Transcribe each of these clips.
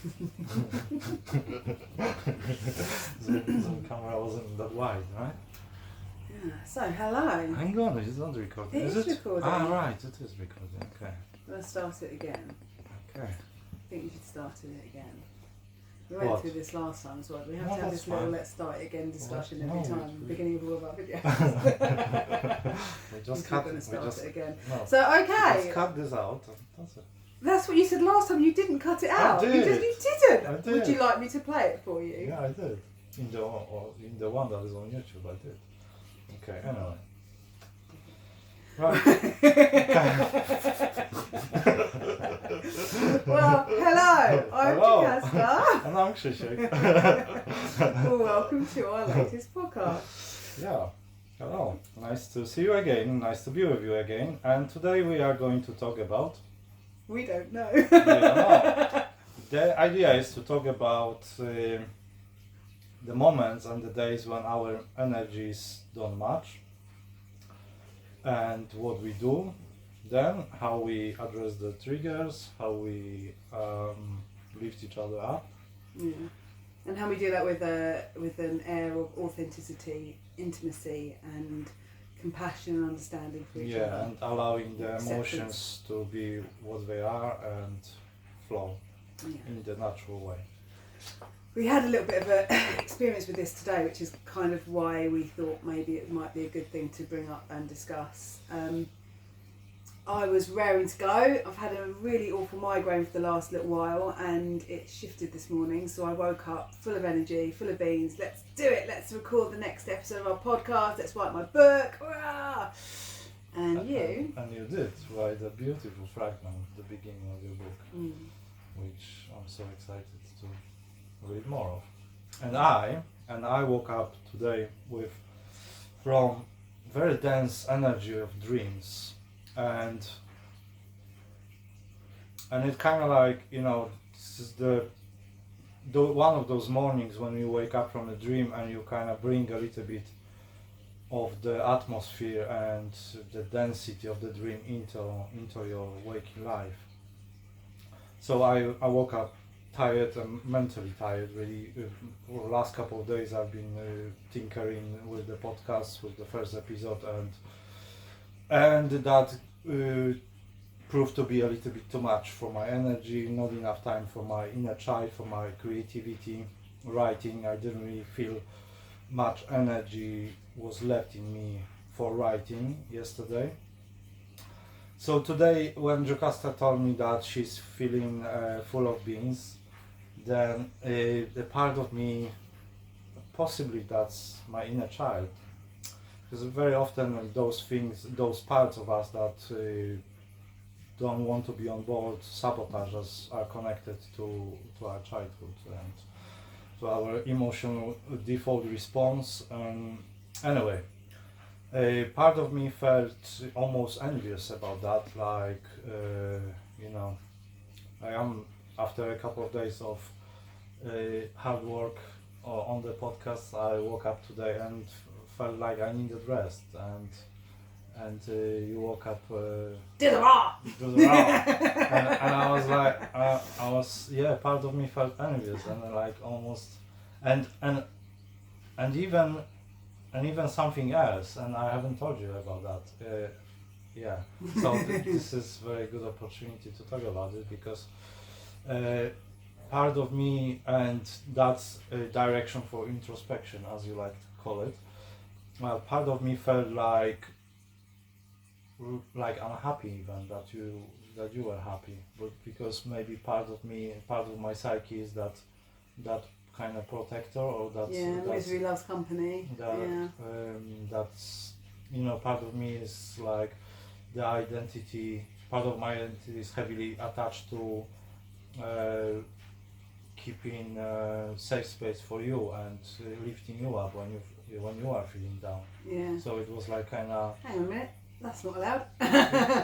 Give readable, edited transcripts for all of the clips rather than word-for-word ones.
The camera wasn't that wide, right? Yeah. So, hello. Hang on, it's not recording. It is recording. Ah, right, it is recording. Okay. Let's start it again. Okay. I think you should start it again. We went through this last time as well. We have No, to have that's this little fine. let's start it again discussion No, every time, beginning of all of our videos. We just We're cut going to it. start it again. No. So, okay. Let's cut this out. That's it. That's what you said last time. You didn't cut it out. I did. You didn't. I did. Would you like me to play it for you? Yeah, I did. In the one that is on YouTube, I did. Okay, anyway. Right. Well, hello. I'm Hello. Jocasta. And I'm Krzysiek. Well, welcome to our latest podcast. Yeah. Hello. Nice to see you again. Nice to be with you again. And today we are going to talk about... We don't know. We don't know. The idea is to talk about the moments and the days when our energies don't match, and what we do then, how we address the triggers, how we lift each other up. Yeah. And how we do that with an air of authenticity, intimacy, and compassion and understanding for each other. Yeah, and allowing the Acceptance. emotions to be what they are and flow in the natural way. We had a little bit of an experience with this today, which is kind of why we thought maybe it might be a good thing to bring up and discuss. I was raring to go. I've had a really awful migraine for the last little while, and it shifted this morning. So I woke up full of energy, full of beans. Let's do it. Let's record the next episode of our podcast. Let's write my book. Hurrah! And you? And you did write a beautiful fragment at the beginning of your book, which I'm so excited to read more of. And I woke up today from very dense energy of dreams, and it kind of like, this is the one of those mornings when you wake up from a dream and you kind of bring a little bit of the atmosphere and the density of the dream into your waking life. So I woke up tired and mentally tired, really. For the last couple of days I've been tinkering with the podcast, with the first episode, and that proved to be a little bit too much for my energy, not enough time for my inner child, for my creativity, writing. I didn't really feel much energy was left in me for writing yesterday. So today, when Jocasta told me that she's feeling full of beans, then the part of me, possibly that's my inner child, because very often those parts of us that don't want to be on board, sabotage us, are connected to our childhood and to our emotional default response. Anyway, a part of me felt almost envious about that, like, I am, after a couple of days of hard work on the podcast, I woke up today and felt like I needed rest, and you woke up Do the raw! and I was like, part of me felt envious, and like almost, and even something else, and I haven't told you about that. So this is a very good opportunity to talk about it, because part of me, and that's a direction for introspection, as you like to call it. Well, part of me felt like unhappy even that you were happy, but because maybe part of my psyche is that kind of protector, or that's misery loves company. That's part of me is like the identity. Part of my identity is heavily attached to keeping safe space for you and lifting you up when you are feeling down. Yeah. So it was like kind of. Hang on a minute. That's not allowed.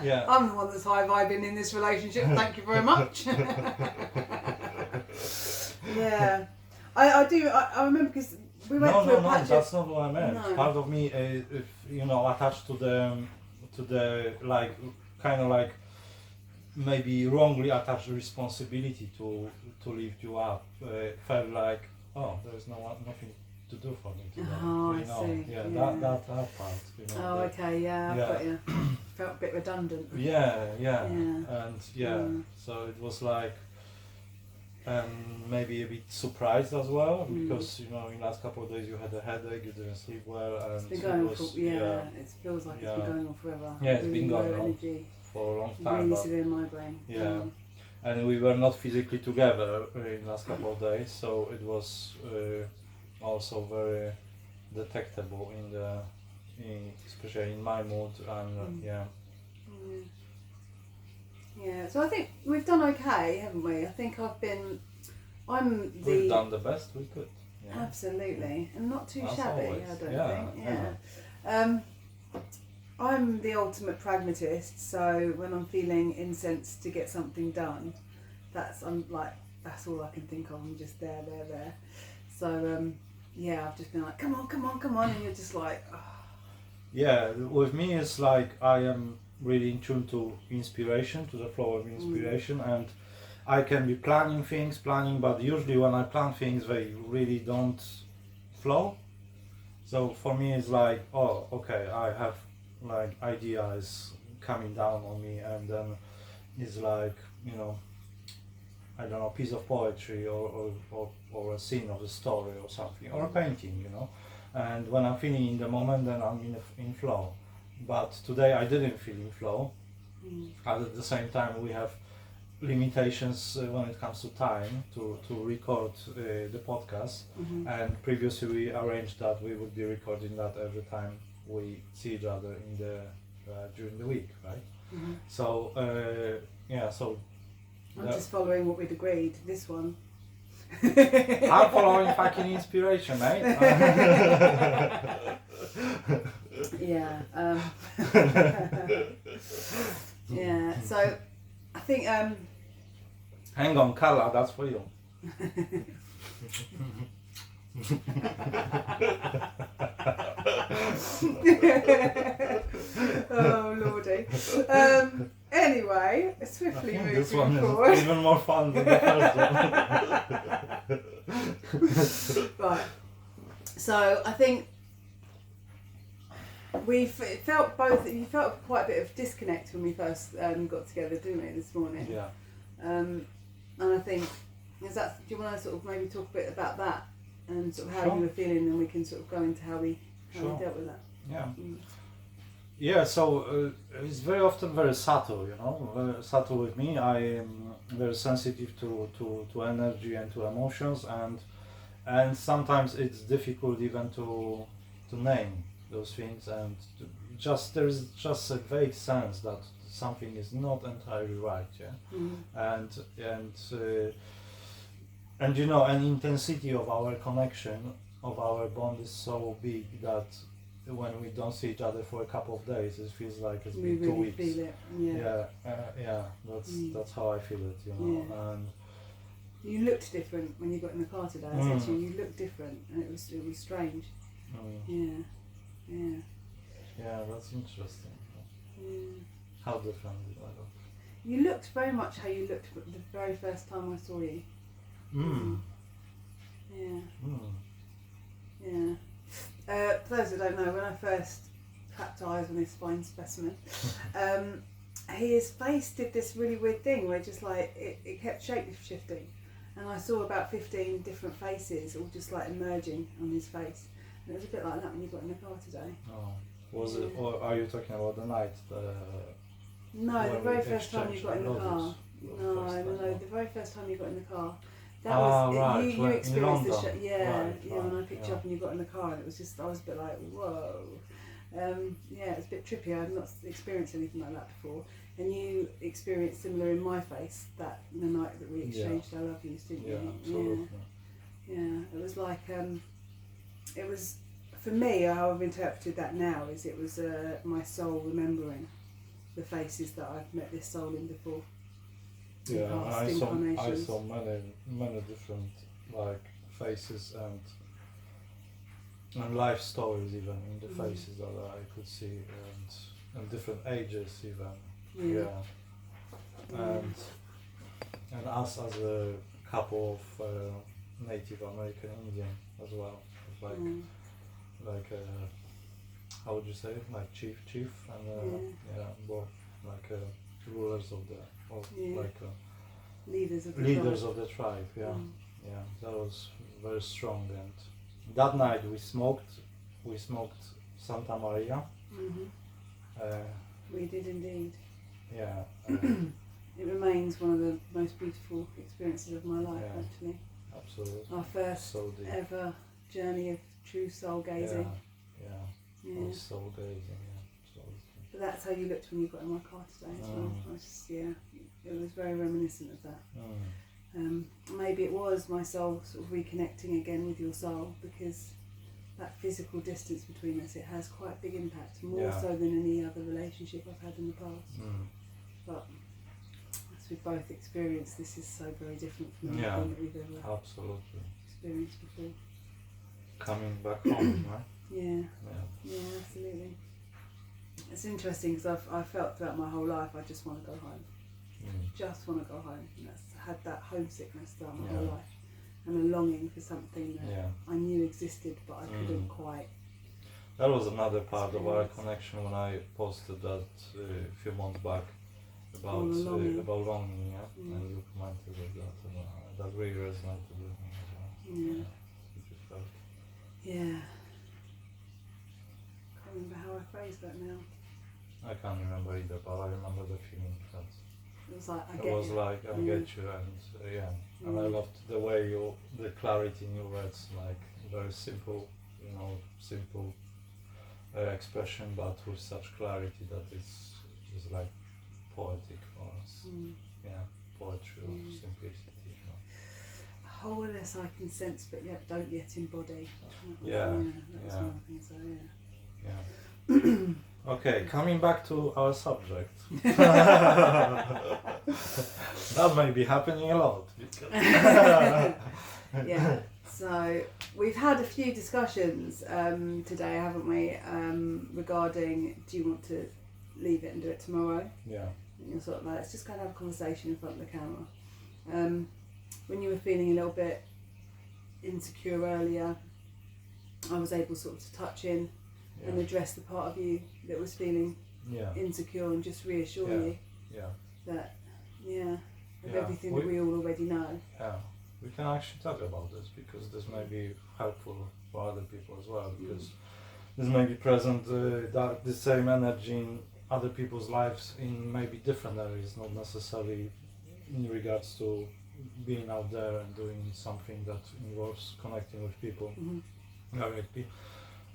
Yeah. I'm the one that's high vibing in this relationship. Thank you very much. Yeah. I do. I remember, because we went through a patch. No, that's not what I meant. No. Part of me, attached to the like, kind of like maybe wrongly attached responsibility to lift you up felt like, oh, there's nothing to do for me today. Oh, you I know, see. yeah, Yeah. that part. You know, Oh, okay, yeah, I've yeah. got you. Felt a bit redundant. Yeah, Yeah. and so it was like, maybe a bit surprised as well because you know in the last couple of days you had a headache, you didn't sleep well, and It's been going it on was, for, it feels like it's been going on forever. Yeah, it's really been going low on energy, for a long time. really But severe migraine. yeah, and we were not physically together in the last couple of days, so it was also very detectable especially in my mood, and Yeah, so I think we've done okay, haven't we? I think we've done the best we could. Yeah. Absolutely, and not too As shabby, always. I don't think. I'm the ultimate pragmatist, so when I'm feeling incensed to get something done, that's all I can think of. I'm just there. So I've just been like, come on, and you're just like, oh. Yeah, with me it's like I am really in tune to inspiration, to the flow of inspiration, and I can be planning, but usually when I plan things, they really don't flow. So for me it's like, oh, okay, I have like ideas coming down on me, and then it's like, you know, I don't know, a piece of poetry or a scene of a story or something, or a painting, you know. And when I'm feeling in the moment, then I'm in flow. But today I didn't feel in flow. At the same time, we have limitations when it comes to time to record the podcast. And previously we arranged that we would be recording that every time we see each other during the week, right? So so I'm just following what we'd agreed. This one. I'm following fucking inspiration, mate. Yeah. Yeah. So I think. Hang on, Carla, that's for you. Oh lordy. Anyway, swiftly moving this one forward. is even more fun than the first one. Right. So I think you felt quite a bit of disconnect when we first got together, didn't we, this morning? Yeah. And I think, do you want to sort of maybe talk a bit about that and sort of how you were feeling, and we can sort of go into how we dealt with that? Yeah. Yeah, so it's very often very subtle, you know, very subtle with me. I am very sensitive to energy and to emotions, and sometimes it's difficult even to name those things, and there's just a vague sense that something is not entirely right, and you know, an intensity of our connection, of our bond is so big that when we don't see each other for a couple of days, it feels like it's been 2 weeks. Feel it. That's how I feel it, you know. Yeah. And you looked different when you got in the car today. I said to you, you looked different, and it was strange. Yeah, that's interesting. How different did I look? You looked very much how you looked the very first time I saw you. Yeah. For those that don't know, when I first clapped eyes on this fine specimen, his face did this really weird thing where just like it kept shape shifting, and I saw about 15 different faces all just like emerging on his face, and it was a bit like that when you got in the car today. Oh, was it? Or are you talking about the night? No, the very first time you got in the car. No, the very first time you got in the car. That right. You experienced the right, when I picked you up and you got in the car, and it was just, I was a bit like, whoa. It's a bit trippy. I've not experienced anything like that before. And you experienced similar in my face the night that we exchanged I love yous, didn't you? Absolutely. Yeah, it was like, it was, for me, how I've interpreted that now is it was my soul remembering the faces that I've met this soul in before. Yeah, I saw many different like faces and life stories even in the faces that I could see, and different ages even. and us as a couple of Native American Indian as well, like how would you say it? Like chief and both like rulers of leaders of the tribe. Yeah, that was very strong. And that night we smoked Santa Maria. We did indeed. Yeah. It remains one of the most beautiful experiences of my life, actually. Absolutely. Our first ever journey of true soul gazing. Yeah. Oh, soul gazing, But that's how you looked when you got in my car today as well. It was very reminiscent of that. Maybe it was my soul sort of reconnecting again with your soul, because that physical distance between us, it has quite a big impact, more so than any other relationship I've had in the past. But as we've both experienced, this is so very different from anything that we've ever experienced before. Coming back home, right? Yeah, absolutely. It's interesting because I felt throughout my whole life I just want to go home. Just want to go home. And I had that homesickness throughout my whole life, and a longing for something that I knew existed but I couldn't quite. That was another part of our connection when I posted that a few months back about longing, and you commented on that, and that really resonated with me as well. Yeah. Can't remember how I phrased that now. I can't remember either, but I remember the feeling that it was like I get you, and and I loved the way the clarity in your words, like very simple, simple expression, but with such clarity that it's like poetic for us. Poetry of simplicity. Wholeness I can sense, but yet don't yet embody. That's one thing. So Okay, coming back to our subject. That may be happening a lot. So we've had a few discussions today, haven't we? Regarding, do you want to leave it and do it tomorrow? Yeah. And you're sort of like, let's just kind of have a conversation in front of the camera. When you were feeling a little bit insecure earlier, I was able sort of to touch in and address the part of you that was feeling insecure, and just reassure you that everything that we all already know. Yeah, we can actually talk about this, because this may be helpful for other people as well, because this may be present the same energy in other people's lives in maybe different areas, not necessarily in regards to being out there and doing something that involves connecting with people directly.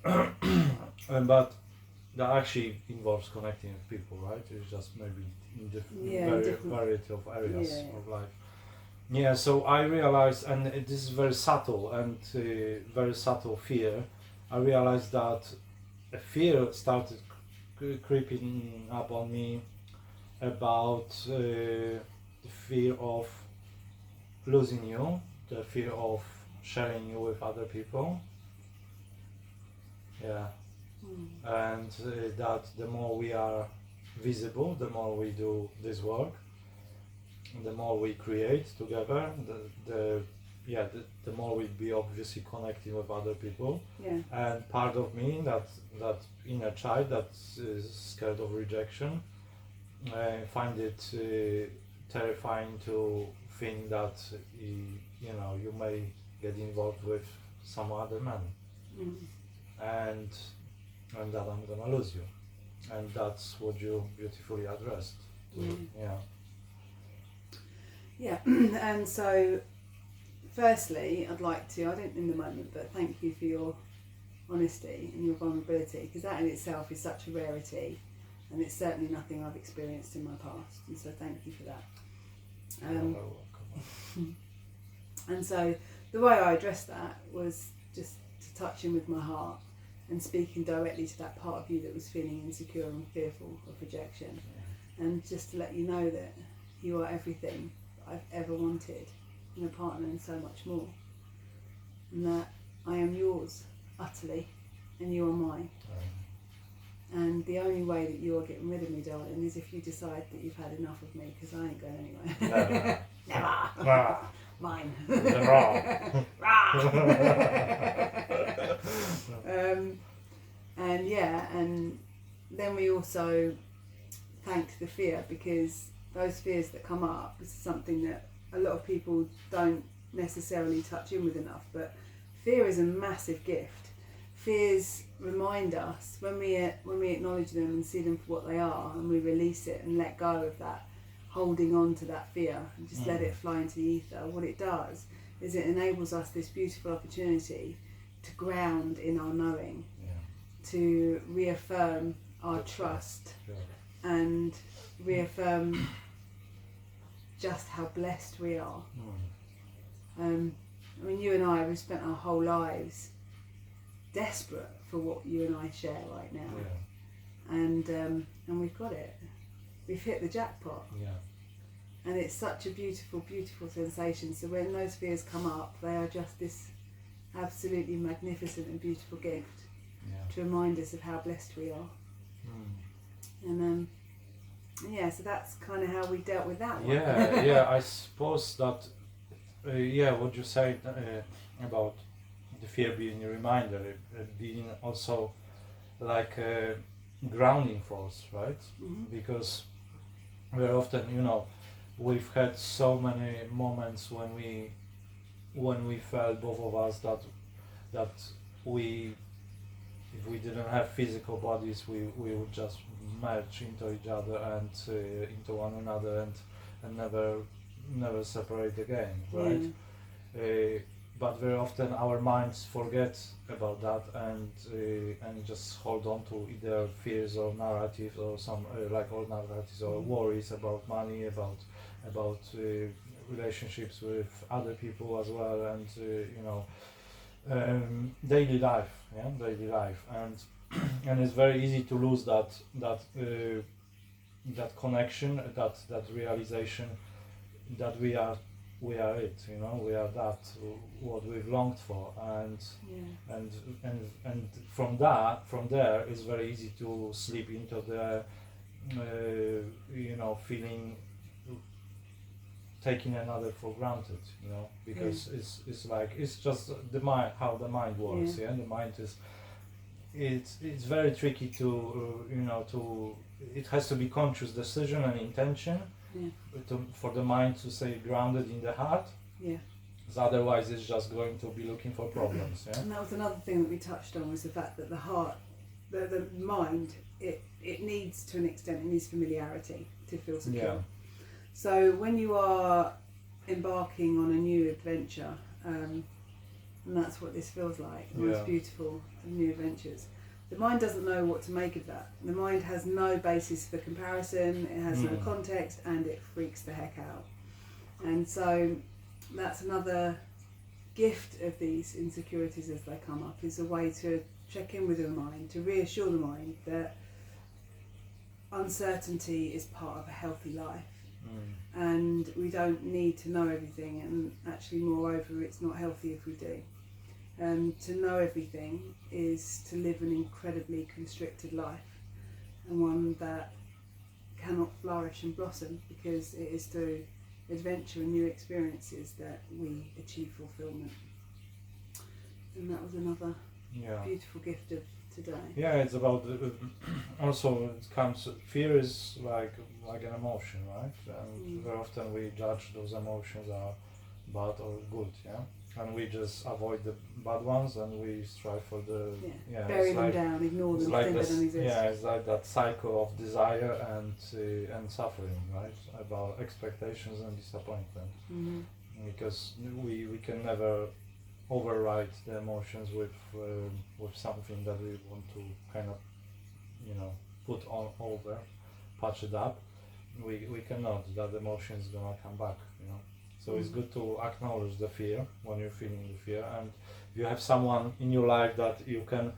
But that actually involves connecting with people, right? It's just maybe in different variety of areas of life. So I realized, and this is very subtle and very subtle fear, I realized that a fear started creeping up on me about the fear of losing you, the fear of sharing you with other people. And that the more we are visible, the more we do this work, the more we create together, the more we'll be obviously connecting with other people. And part of me, that inner child that is scared of rejection, find it terrifying to think that you may get involved with some other man, and that I'm gonna lose you, and that's what you beautifully addressed. And so firstly, I'd like to, I don't in the moment, but thank you for your honesty and your vulnerability, because that in itself is such a rarity, and it's certainly nothing I've experienced in my past, and so thank you for that. And so the way I addressed that was just to touch in with my heart and speaking directly to that part of you that was feeling insecure and fearful of rejection, and just to let you know that you are everything I've ever wanted in a partner, and so much more, and that I am yours utterly and you are mine. And the only way that you're getting rid of me, darling, is if you decide that you've had enough of me, because I ain't going anywhere. Never. Never. Rah. Mine. Rah. And yeah, and then we also thank the fear, because those fears that come up is something that a lot of people don't necessarily touch in with enough, but fear is a massive gift. Fears remind us, when we acknowledge them and see them for what they are, and we release it and let go of that holding on to that fear and just let it fly into the ether, what it does is it enables us this beautiful opportunity to ground in our knowing, to reaffirm our trust, and reaffirm just how blessed we are. I mean, you and I, we've spent our whole lives desperate for what you and I share right now, and we've got it. We've hit the jackpot, and it's such a beautiful, beautiful sensation. So when those fears come up, they are just this absolutely magnificent and beautiful gift to remind us of how blessed we are. And so that's kind of how we dealt with that one. I suppose that what you said about the fear being a reminder, being also like a grounding force, right? Because very often, we've had so many moments when we felt, both of us, that we, if we didn't have physical bodies, we would just merge into each other and into one another and never separate again, right? But very often our minds forget about that and just hold on to either fears or narratives or some like old narratives or worries about money, about relationships with other people as well, and daily life, and it's very easy to lose that connection, that realization that we are it, we are that what we've longed for, and from there it's very easy to slip into the feeling taking another for granted, because it's just the mind, how the mind works. The mind is, it's very tricky to it has to be conscious decision and intention for the mind to stay grounded in the heart. Because otherwise it's just going to be looking for problems. And that was another thing that we touched on, was the fact that the heart, the mind, it needs, to an extent, it needs familiarity to feel secure. So when you are embarking on a new adventure, and that's what this feels like, the most beautiful of new adventures, the mind doesn't know what to make of that. The mind has no basis for comparison, it has no context, and it freaks the heck out. And so that's another gift of these insecurities as they come up, is a way to check in with the mind, to reassure the mind that uncertainty is part of a healthy life. And we don't need to know everything, and actually moreover it's not healthy if we do. To know everything is to live an incredibly constricted life, and one that cannot flourish and blossom, because it is through adventure and new experiences that we achieve fulfillment. And that was another beautiful gift of today. It's about also it comes, fear is like an emotion, right? And very often we judge those emotions are bad or good, and we just avoid the bad ones and we strive for the bury them down, ignore them, pretend they don't exist. It's like that cycle of desire and suffering, right? About expectations and disappointment, because we can never override the emotions with something that we want to kind of put on over, patch it up. We cannot. That emotion is gonna come back, So it's good to acknowledge the fear when you're feeling the fear, and if you have someone in your life that you can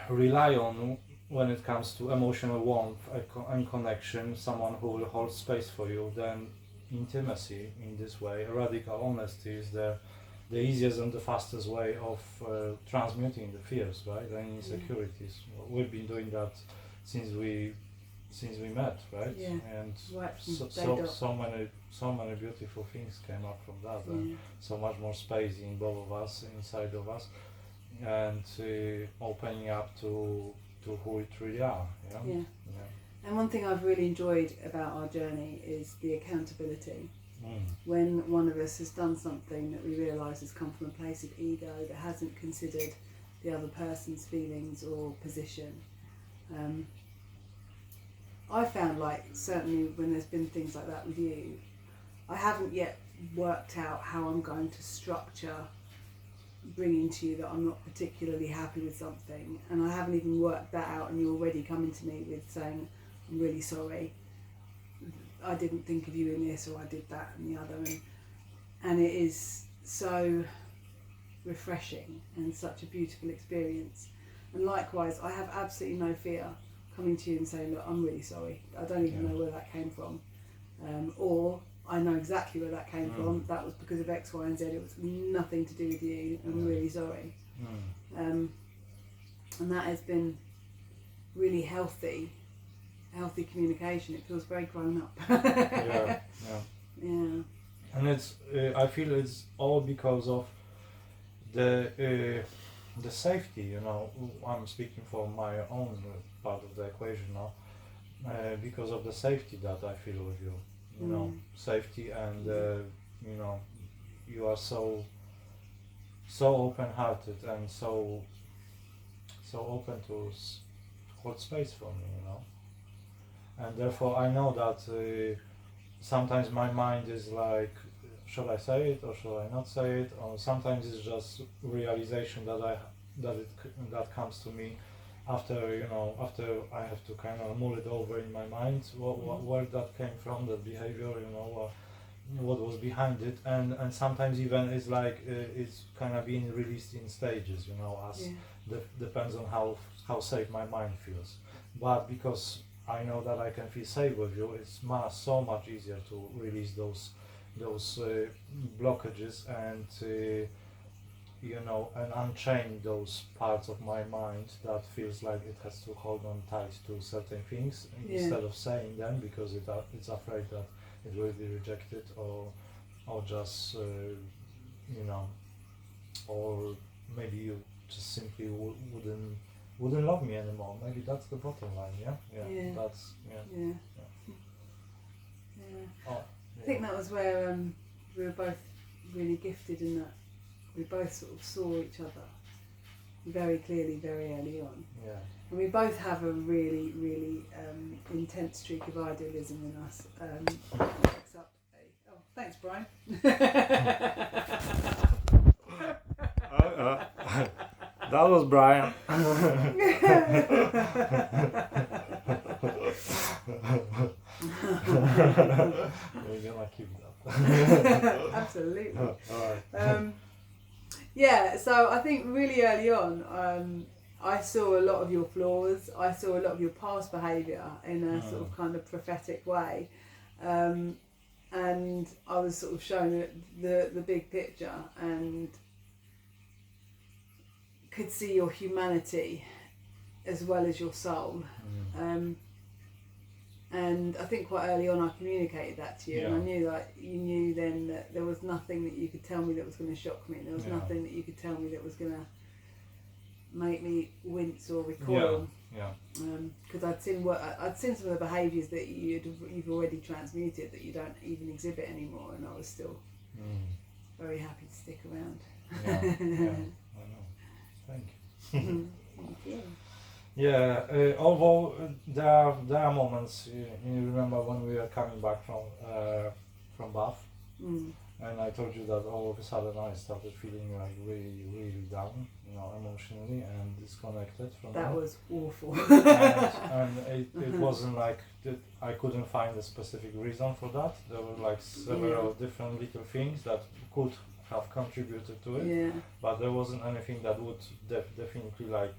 rely on when it comes to emotional warmth and connection, someone who will hold space for you, then intimacy in this way, radical honesty is the the easiest and the fastest way of transmuting the fears, right, and insecurities. We've been doing that since we met, right? Yeah. And Right from so, day so, dot. so many beautiful things came up from that, and so much more space in both of us, inside of us, and opening up to who we truly are. Yeah. And one thing I've really enjoyed about our journey is the accountability. When one of us has done something that we realise has come from a place of ego that hasn't considered the other person's feelings or position. I found, like, certainly when there's been things like that with you, I haven't yet worked out how I'm going to structure bringing to you that I'm not particularly happy with something, and I haven't even worked that out, and you're already coming to me with saying, I'm really sorry, I didn't think of you in this, or I did that and the other, and it is so refreshing and such a beautiful experience. And likewise, I have absolutely no fear coming to you and saying, look, I'm really sorry, I don't even know where that came from, or I know exactly where that came from, that was because of X, Y and Z, it was nothing to do with you, I'm really sorry. And that has been really healthy communication. It feels very grown up. Yeah. And it's I feel it's all because of the safety, you know. I'm speaking for my own part of the equation now, because of the safety that I feel with you, you know, safety, and you know, you are so open-hearted and so open to hold space for me, you know. And therefore I know that sometimes my mind is like, should I say it or should I not say it? Or sometimes it's just realization that comes to me after I have to kind of mull it over in my mind, where that came from, that behavior, you know, what was behind it, and sometimes even it's like it's kind of being released in stages, you know, as depends on how safe my mind feels. But because I know that I can feel safe with you, it's so much easier to release those blockages and you know, and unchain those parts of my mind that feels like it has to hold on tight to certain things instead of saying them because it's afraid that it will be rejected or just you know, or maybe you just simply wouldn't love me anymore. Maybe that's the bottom line. That's Oh, I think that was where we were both really gifted in that we both sort of saw each other very clearly very early on. And we both have a really, really intense streak of idealism in us. Oh, thanks, Brian. That was Brian. We're gonna keep that. Absolutely. All right. Yeah, so I think really early on, I saw a lot of your flaws. I saw a lot of your past behaviour in a sort of kind of prophetic way, and I was sort of shown the big picture and could see your humanity as well as your soul. And I think quite early on I communicated that to you, and I knew that you knew then that there was nothing that you could tell me that was going to shock me. There was nothing that you could tell me that was going to make me wince or recoil. Because I'd seen some of the behaviours that you've already transmuted that you don't even exhibit anymore, and I was still very happy to stick around. I know. Thank you. Thank you. Although there are moments, you remember when we were coming back from Bath, and I told you that all of a sudden I started feeling like really, really down, you know, emotionally and disconnected from that. That was awful. and it wasn't like that. I couldn't find a specific reason for that. There were like several different little things that could have contributed to it, but there wasn't anything that would definitely like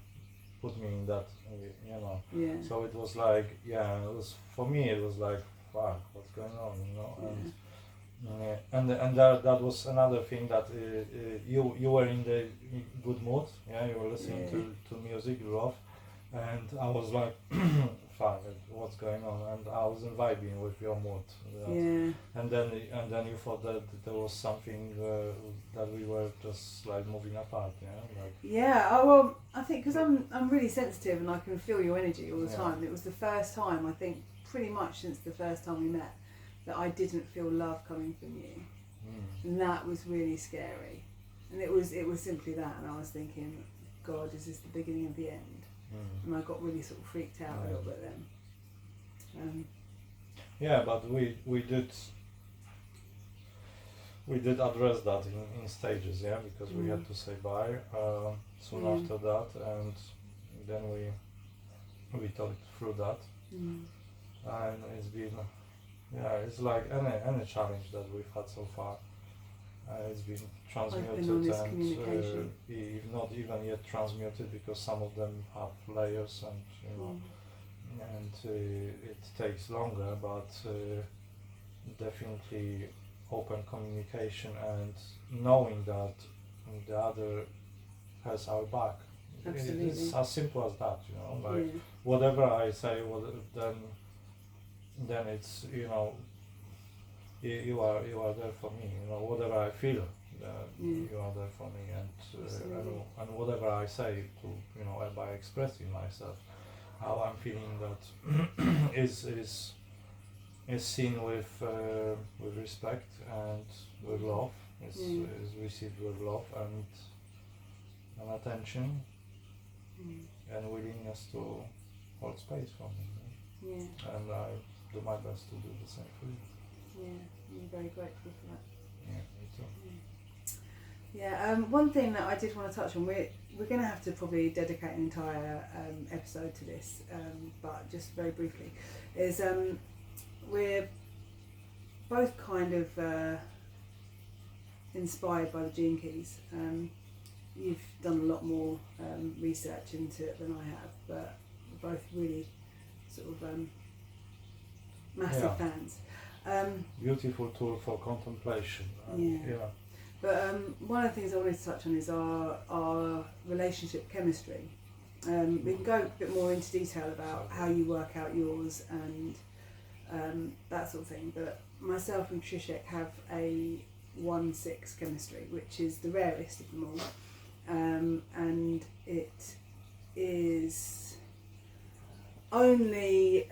put me in that, you know. So it was like, it was for me. It was like, fuck, what's going on, you know? And that was another thing that you were in the good mood, yeah. You were listening to music you love, and I was like, fine, what's going on? And I wasn't vibing with your mood. And then you thought that there was something that we were just like moving apart, yeah. Like, yeah. Oh well, I think because I'm really sensitive and I can feel your energy all the time. It was the first time, I think, pretty much since the first time we met, that I didn't feel love coming from you, and that was really scary. And it was simply that, and I was thinking, God, is this the beginning of the end? And I got really sort of freaked out a little bit then. Yeah, but we did address that in stages, yeah, because we had to say bye soon after that, and then we talked through that, and it's been. Yeah, it's like any challenge that we've had so far. It's been transmuted and if not even yet transmuted, because some of them have layers and it takes longer, but definitely open communication and knowing that the other has our back. Absolutely. It's as simple as that, like whatever I say, then it's, you are there for me, whatever I feel, you are there for me, and whatever I say to, by expressing myself, how I'm feeling, that is seen with respect and with love, is received with love and attention and willingness to hold space for me. And I do my best to do the same for you. Yeah, I'm very grateful for that. Yeah, me too. Yeah, one thing that I did want to touch on, we're going to have to probably dedicate an entire episode to this, but just very briefly, is we're both kind of inspired by the Gene Keys. You've done a lot more research into it than I have, but we're both really sort of massive fans. Beautiful tool for contemplation. But one of the things I wanted to touch on is our relationship chemistry. We can go a bit more into detail about how you work out yours and that sort of thing, but myself and Krzysiek have a 1-6 chemistry, which is the rarest of them all, and it is only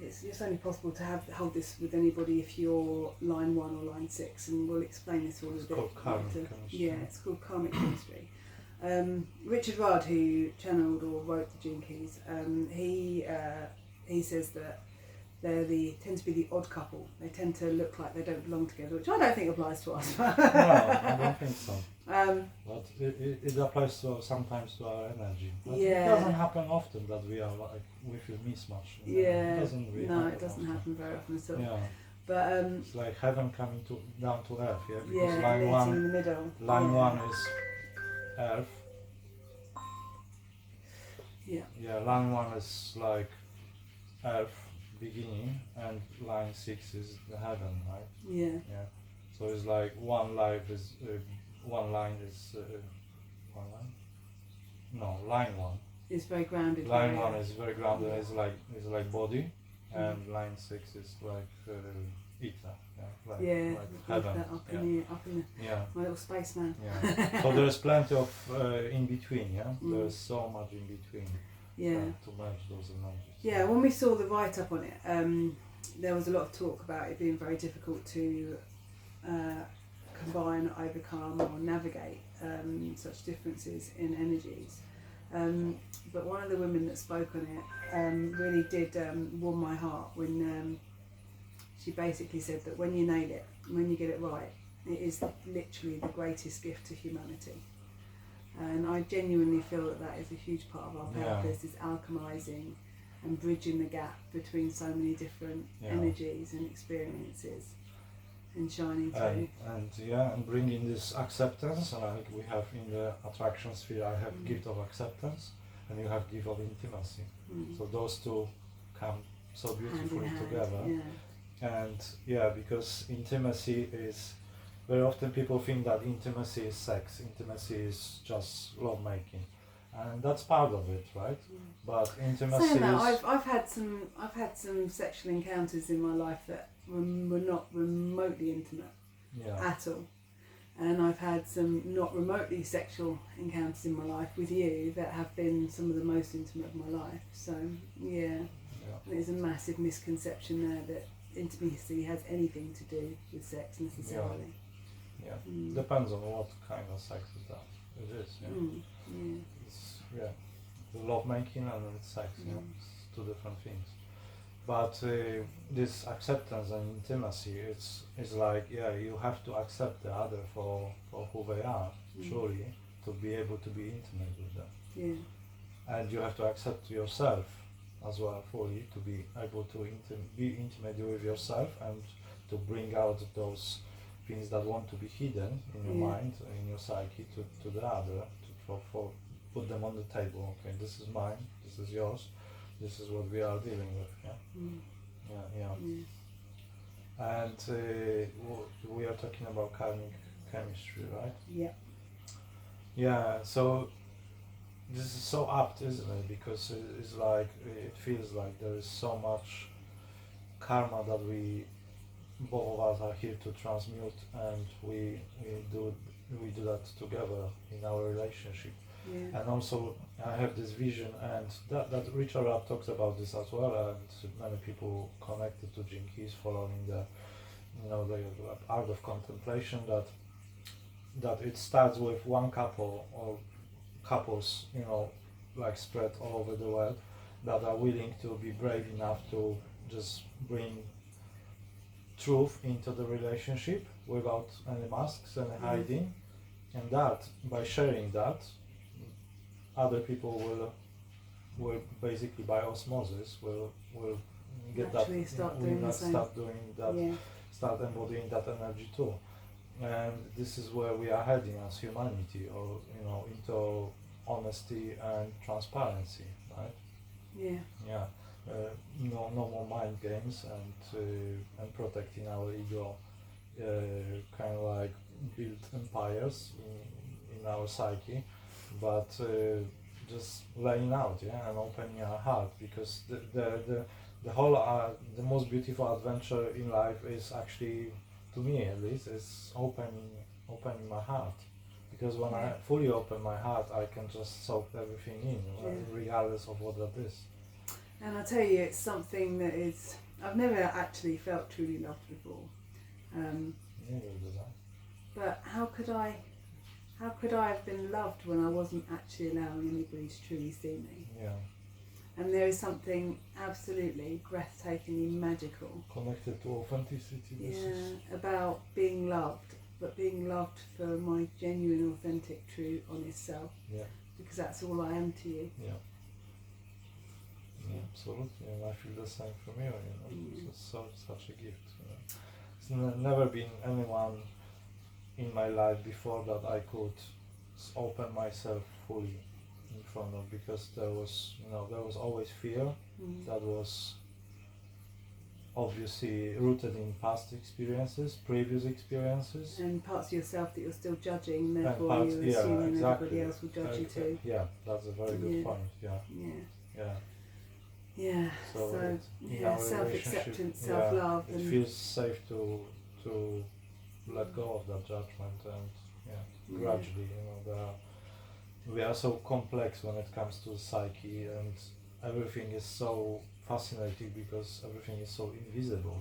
it's only possible to hold this with anybody if you're line 1 or line 6, and we'll explain this all a bit. It's called karmic chemistry. Yeah, it's called karmic chemistry. Richard Rudd, who channeled or wrote the Gene Keys, he says that tend to be the odd couple. They tend to look like they don't belong together, which I don't think applies to us. No, I don't think so. But it applies sometimes to our energy. But it doesn't happen often that we feel mismatch. It doesn't really it doesn't happen very often at all. Yeah. But it's like heaven coming down to earth, yeah. Because meeting in the middle. Line 1 is earth. Yeah. Yeah, line 1 is like earth beginning, and line 6 is the heaven, right? Yeah. Yeah. So it's like one life is one line is one line. No, line 1. It's very grounded. Line 1 is very grounded. It's like body, and line 6 is like ether. Yeah. Like heaven. Up in the my little spaceman. Yeah. So there's plenty of in between. Yeah. There's so much in between. Yeah. To merge those energies. Yeah. When we saw the write-up on it, there was a lot of talk about it being very difficult to combine, overcome, or navigate such differences in energies. But one of the women that spoke on it really did warm my heart when she basically said that when you nail it, when you get it right, it is literally the greatest gift to humanity. And I genuinely feel that is a huge part of our purpose, is alchemizing and bridging the gap between so many different energies and experiences, and shining through. And bringing this acceptance, like we have in the attraction sphere, I have gift of acceptance, and you have gift of intimacy. So those two come so beautifully together. And yeah, because intimacy is very often people think that intimacy is sex, intimacy is just love making, and that's part of it, right? But intimacy Saying that, is I've had some sexual encounters in my life that were not remotely intimate yeah, at all, and I've had some not remotely sexual encounters in my life with you that have been some of the most intimate of my life. So yeah, there's a massive misconception there that intimacy has anything to do with sex necessarily. yeah. Depends on what kind of sex it is. Yeah. It's, the love making and it's sex. It's two different things. But this acceptance and intimacy, it's like you have to accept the other for who they are truly to be able to be intimate with them. Yeah. And you have to accept yourself as well fully to be able to be intimate with yourself and to bring out those things that want to be hidden in your mind, in your psyche, to the other, for put them on the table. Okay, this is mine, this is yours, this is what we are dealing with. And we are talking about karmic chemistry, right? Yeah. So this is so apt, isn't it? Because it's like it feels like there is so much karma that we both of us are here to transmute, and we do that together in our relationship. And also I have this vision, and that Richard Rapp talks about this as well, and many people connected to Gene Keys following the art of contemplation, that it starts with one couple or couples, like spread all over the world, that are willing to be brave enough to just bring truth into the relationship without any masks and hiding, and that by sharing that, other people will basically by osmosis will get actually that, start doing that, start embodying that energy too. And this is where we are heading as humanity, or into honesty and transparency, right? No more mind games and protecting our ego, kind of like build empires in our psyche, but just laying out, and opening our heart, because the whole the most beautiful adventure in life is actually, to me at least, is opening my heart, because when I fully open my heart, I can just soak everything in, regardless of what that is. And I tell you, it's something that is, I've never actually felt truly loved before. Neither did I. But how could I have been loved when I wasn't actually allowing anybody to truly see me? And there is something absolutely breathtakingly magical, connected to authenticity. About being loved, but being loved for my genuine, authentic, true, honest self. Because that's all I am to you. Absolutely, and I feel the same from you. It's such a gift. It's never been anyone in my life before that I could open myself fully in front of, because there was always fear that was obviously rooted in past experiences, previous experiences, and parts of yourself that you're still judging, therefore you're assuming everybody else will judge you too. Yeah, that's a very good point. So self-acceptance, self-love. It feels safe to let go of that judgment, and gradually, we are so complex when it comes to psyche, and everything is so fascinating because everything is so invisible.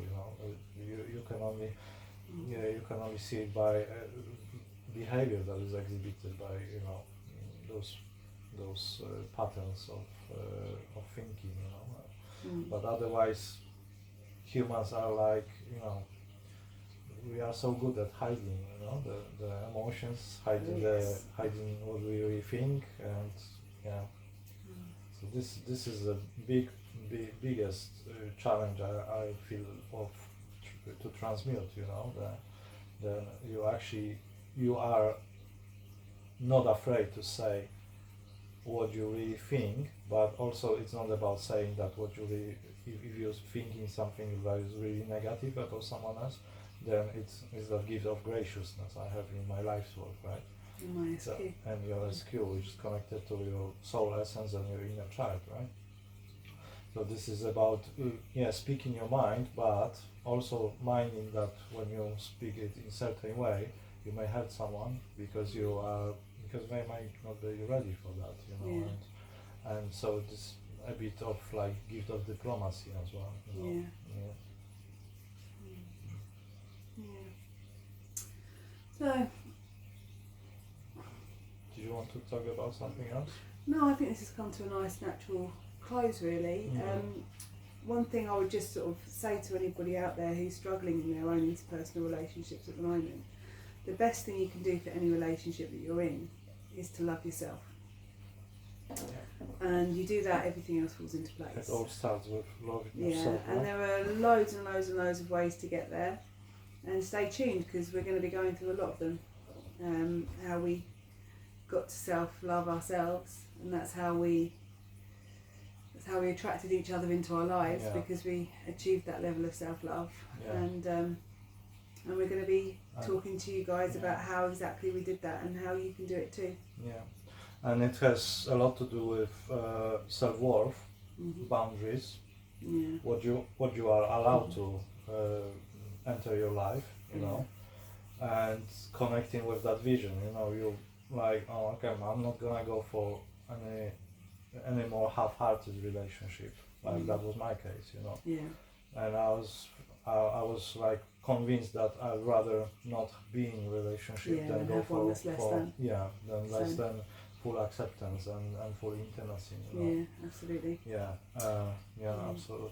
You can only see it by behavior that is exhibited by those patterns of thinking. But otherwise, humans are like, we are so good at hiding, the emotions, hiding what we really think, and so this is the biggest challenge I feel to transmute. You are not afraid to say what you really think, but also it's not about saying that what you really, if you're thinking something that is really negative about someone else, then it's that gift of graciousness I have in my life's work, right? My SQ. And your SQ, which is connected to your soul essence and your inner child, right? So this is about speaking your mind, but also minding that when you speak it in a certain way, you may hurt someone because they might not be ready for that, and so this a bit of like gift of diplomacy as well. Yeah. So. Do you want to talk about something else? No, I think this has come to a nice natural close, really. One thing I would just sort of say to anybody out there who's struggling in their own interpersonal relationships at the moment, the best thing you can do for any relationship that you're in is to love yourself. And you do that, everything else falls into place. It all starts with loving yourself. And there are loads and loads and loads of ways to get there. And stay tuned, because we're going to be going through a lot of them. How we got to self-love ourselves, and that's how we attracted each other into our lives, because we achieved that level of self-love. And we're going to be talking to you guys about how exactly we did that and how you can do it too. And it has a lot to do with self-worth, boundaries, what you are allowed to enter your life, you know, and connecting with that vision. You like, oh, okay, I'm not gonna go for any more half-hearted relationship. Like that was my case, And I was like convinced that I'd rather not be in a relationship than go for less than full acceptance and full intimacy. Absolutely. Absolutely.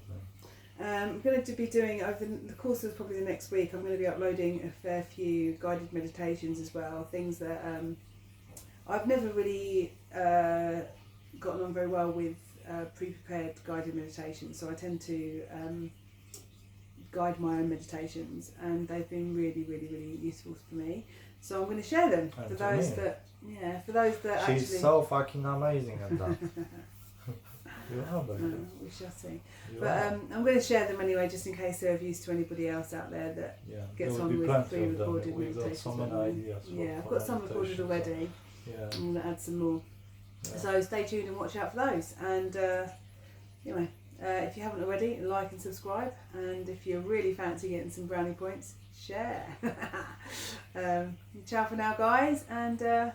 I'm going to be doing, over the course of probably the next week, I'm going to be uploading a fair few guided meditations as well, things that I've never really gotten on very well with pre-prepared guided meditations, so I tend to guide my own meditations, and they've been really, really, really useful for me. So I'm going to share them for those that actually... She's so fucking amazing at that. We shall see. I'm going to share them anyway, just in case they're of use to anybody else out there that gets on with pre-recorded meditations. So many ideas. I've got some recorded already. I'm going to add some more. So stay tuned and watch out for those. And if you haven't already, like and subscribe. And if you really fancy getting some brownie points, share. Ciao for now, guys. And to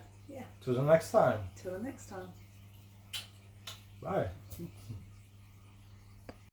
the next time. Till the next time. Bye.